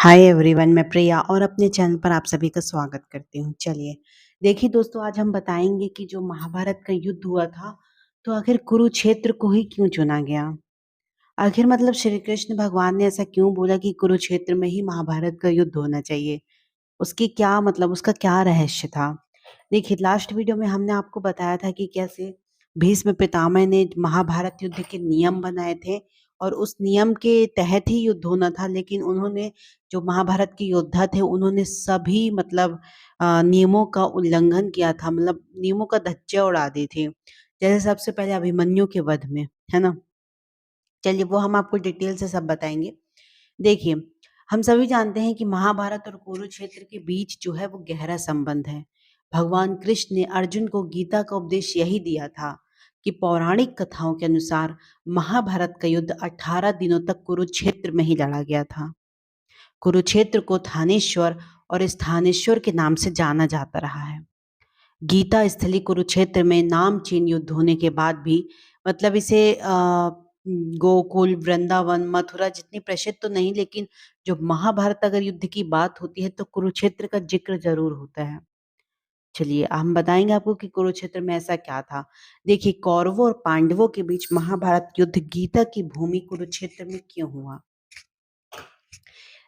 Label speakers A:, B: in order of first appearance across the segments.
A: Hi everyone, मैं प्रिया और अपने चैनल पर आप सभी का स्वागत करती हूँ। चलिए, देखिए दोस्तों, आज हम बताएंगे कि जो महाभारत का युद्ध हुआ था, तो आखिर कुरुक्षेत्र को ही क्यों चुना गया। आखिर मतलब श्री कृष्ण भगवान ने ऐसा क्यों बोला कि कुरुक्षेत्र में ही महाभारत का युद्ध होना चाहिए। उसकी क्या मतलब उसका क्या रहस्य था? देखिए, लास्ट वीडियो में हमने आपको बताया था कि कैसे भीष्म पितामह ने महाभारत युद्ध के नियम बनाए थे और उस नियम के तहत ही युद्ध होना था, लेकिन उन्होंने जो महाभारत के योद्धा थे उन्होंने सभी मतलब नियमों का उल्लंघन किया था, मतलब नियमों का धज्जियां उड़ा दी थी। जैसे सबसे पहले अभिमन्यु के वध में, है ना। चलिए, वो हम आपको डिटेल से सब बताएंगे। देखिए, हम सभी जानते हैं कि महाभारत और कुरुक्षेत्र के बीच जो है वो गहरा संबंध है। भगवान कृष्ण ने अर्जुन को गीता का उपदेश यही दिया था कि पौराणिक कथाओं के अनुसार महाभारत का युद्ध 18 दिनों तक कुरुक्षेत्र में ही लड़ा गया था। कुरुक्षेत्र को थानेश्वर और स्थानेश्वर के नाम से जाना जाता रहा है। गीता स्थली कुरुक्षेत्र में नामचीन युद्ध होने के बाद भी मतलब इसे गोकुल, वृंदावन, मथुरा जितनी प्रसिद्ध तो नहीं, लेकिन जो महाभारत अगर युद्ध की बात होती है तो कुरुक्षेत्र का जिक्र जरूर होता है। चलिए, हम बताएंगे आपको कि कुरुक्षेत्र में ऐसा क्या था। देखिए, कौरवों और पांडवों के बीच महाभारत युद्ध गीता की भूमि कुरुक्षेत्र में क्यों हुआ।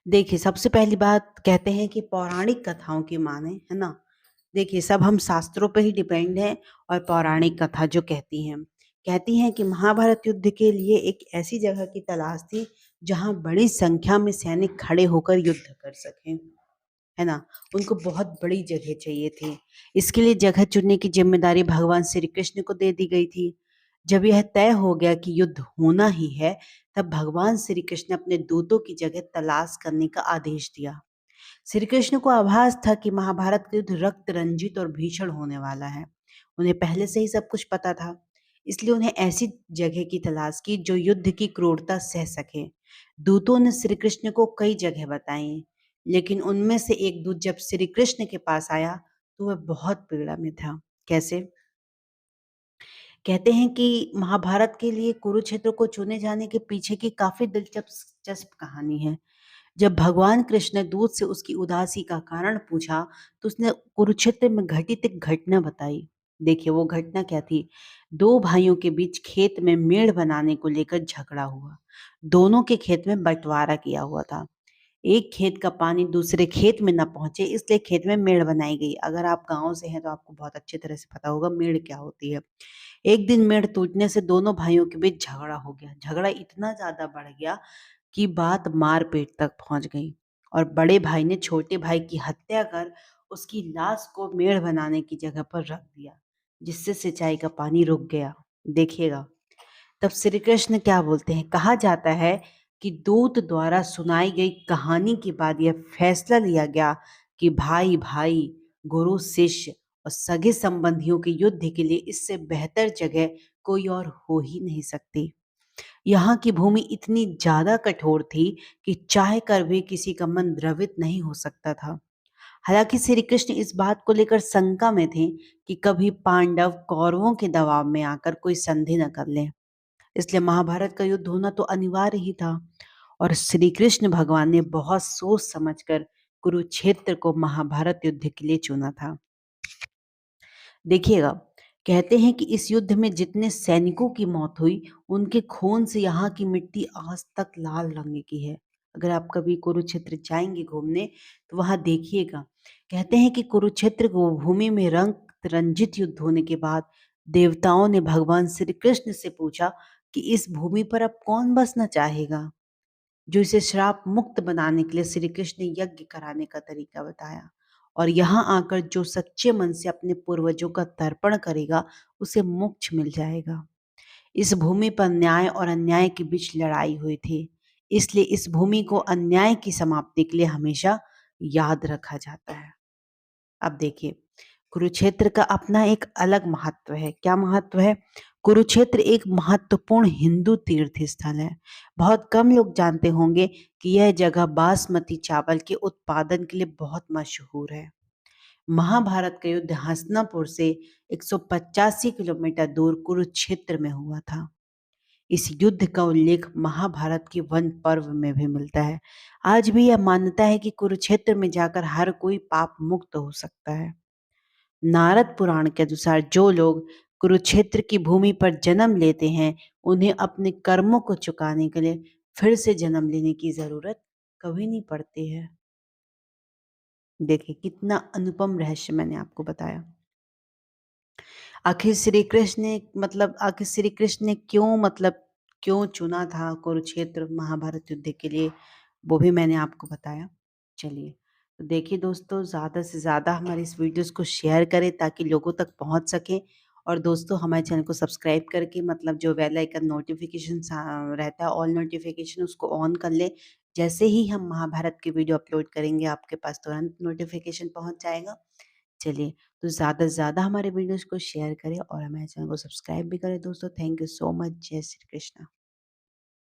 A: देखिए, सबसे पहली बात कहते हैं कि पौराणिक कथाओं की माने, है ना। देखिए, सब हम शास्त्रों पे ही डिपेंड हैं और पौराणिक कथा जो कहती हैं कि महाभारत युद्ध के लिए एक ऐसी जगह की तलाश थी जहां बड़ी संख्या में सैनिक खड़े होकर युद्ध कर सकें, है ना। उनको बहुत बड़ी जगह चाहिए थी। इसके लिए जगह चुनने की जिम्मेदारी भगवान श्री कृष्ण को दे दी गई थी। जब यह तय हो गया कि युद्ध होना ही है, तब भगवान श्री कृष्ण अपने दूतों की जगह तलाश करने का आदेश दिया। श्री कृष्ण को आभास था कि महाभारत का युद्ध रक्त रंजित और भीषण होने वाला है। उन्हें पहले से ही सब कुछ पता था, इसलिए उन्हें ऐसी जगह की तलाश की जो युद्ध की क्रूरता सह सके। दूतों ने श्री कृष्ण को कई जगह बताई, लेकिन उनमें से एक दूत जब श्री कृष्ण के पास आया तो वह बहुत पीड़ा में था। कैसे? कहते हैं कि महाभारत के लिए कुरुक्षेत्र को चुने जाने के पीछे की काफी दिलचस्प कहानी है। जब भगवान कृष्ण ने दूत से उसकी उदासी का कारण पूछा, तो उसने कुरुक्षेत्र में घटित एक घटना बताई। देखिए, वो घटना क्या थी। दो भाइयों के बीच खेत में मेड़ बनाने को लेकर झगड़ा हुआ। दोनों के खेत में बंटवारा किया हुआ था। एक खेत का पानी दूसरे खेत में न पहुंचे, इसलिए खेत में मेड़ बनाई गई। अगर आप गांव से हैं तो आपको बहुत अच्छी तरह से पता होगा मेड़ क्या होती है। एक दिन मेड़ टूटने से दोनों भाइयों के बीच झगड़ा हो गया। झगड़ा इतना ज्यादा बढ़ गया की बात मारपीट तक पहुंच गई और बड़े भाई ने छोटे भाई की हत्या कर उसकी लाश को मेड़ बनाने की जगह पर रख दिया, जिससे सिंचाई का पानी रुक गया। देखिएगा, तब श्री कृष्ण क्या बोलते हैं। कहा जाता है कि दूत द्वारा सुनाई गई कहानी के बाद यह फैसला लिया गया कि भाई भाई, गुरु शिष्य और सगे संबंधियों के युद्ध के लिए इससे बेहतर जगह कोई और हो ही नहीं सकती। यहाँ की भूमि इतनी ज्यादा कठोर थी कि चाह कर भी किसी का मन द्रवित नहीं हो सकता था। हालांकि श्री कृष्ण इस बात को लेकर शंका में थे कि कभी पांडव कौरवों के दबाव में आकर कोई संधि न कर ले। इसलिए महाभारत का युद्ध होना तो अनिवार्य ही था और श्री कृष्ण भगवान ने बहुत सोच समझकर कुरुक्षेत्र को महाभारत युद्ध के लिए चुना था। देखिएगा, कहते हैं कि इस युद्ध में जितने सैनिकों की मौत हुई, उनके खून से यहाँ की मिट्टी आज तक लाल रंग की है। अगर आप कभी कुरुक्षेत्र जाएंगे घूमने तो वहां देखिएगा। कहते हैं कि कुरुक्षेत्र को भूमि में रंग रंजित युद्ध होने के बाद देवताओं ने भगवान श्री कृष्ण से पूछा कि इस भूमि पर अब कौन बसना चाहेगा। जो इसे श्राप मुक्त बनाने के लिए श्री कृष्ण ने यज्ञ कराने का तरीका बताया और यहाँ आकर जो सच्चे मन से अपने पूर्वजों का तर्पण करेगा, उसे मोक्ष मिल जाएगा। इस भूमि पर न्याय और अन्याय के बीच लड़ाई हुई थी, इसलिए इस भूमि को अन्याय की समाप्ति के लिए हमेशा याद रखा जाता है। अब देखिए, कुरुक्षेत्र का अपना एक अलग महत्व है। क्या महत्व है? कुरुक्षेत्र एक महत्वपूर्ण हिंदू तीर्थ स्थल है। बहुत कम लोग जानते होंगे कि यह जगह बासमती चावल के उत्पादन के लिए बहुत मशहूर है। महाभारत का युद्ध हस्तिनापुर से 185 किलोमीटर दूर कुरुक्षेत्र में हुआ था। इस युद्ध का उल्लेख महाभारत के वन पर्व में भी मिलता है। आज भी यह मान्यता है कि कुरुक्षेत्र में जाकर हर कोई पाप मुक्त हो सकता है। नारद पुराण के अनुसार जो लोग कुरुक्षेत्र की भूमि पर जन्म लेते हैं, उन्हें अपने कर्मों को चुकाने के लिए फिर से जन्म लेने की ज़रूरत कभी नहीं पड़ती है। देखिए कितना अनुपम रहस्य मैंने आपको बताया। आखिर श्री कृष्ण ने क्यों चुना था कुरुक्षेत्र महाभारत युद्ध के लिए, वो भी मैंने आपको बताया। चलिए, तो देखिए दोस्तों ज़्यादा से ज़्यादा हमारी इस वीडियोज़ को शेयर करें ताकि लोगों तक पहुँच सके, और दोस्तों हमारे चैनल को सब्सक्राइब करके जो बेल आइकन नोटिफ़िकेशन रहता है, ऑल नोटिफ़िकेशन उसको ऑन कर लें। जैसे ही हम महाभारत की वीडियो अपलोड करेंगे आपके पास तुरंत नोटिफ़िकेशन पहुँच जाएगा। चलिए, तो ज़्यादा से ज़्यादा हमारे वीडियोज़ को शेयर करें और हमारे चैनल को सब्सक्राइब भी करें दोस्तों। Thank you so much. जय श्री कृष्णा।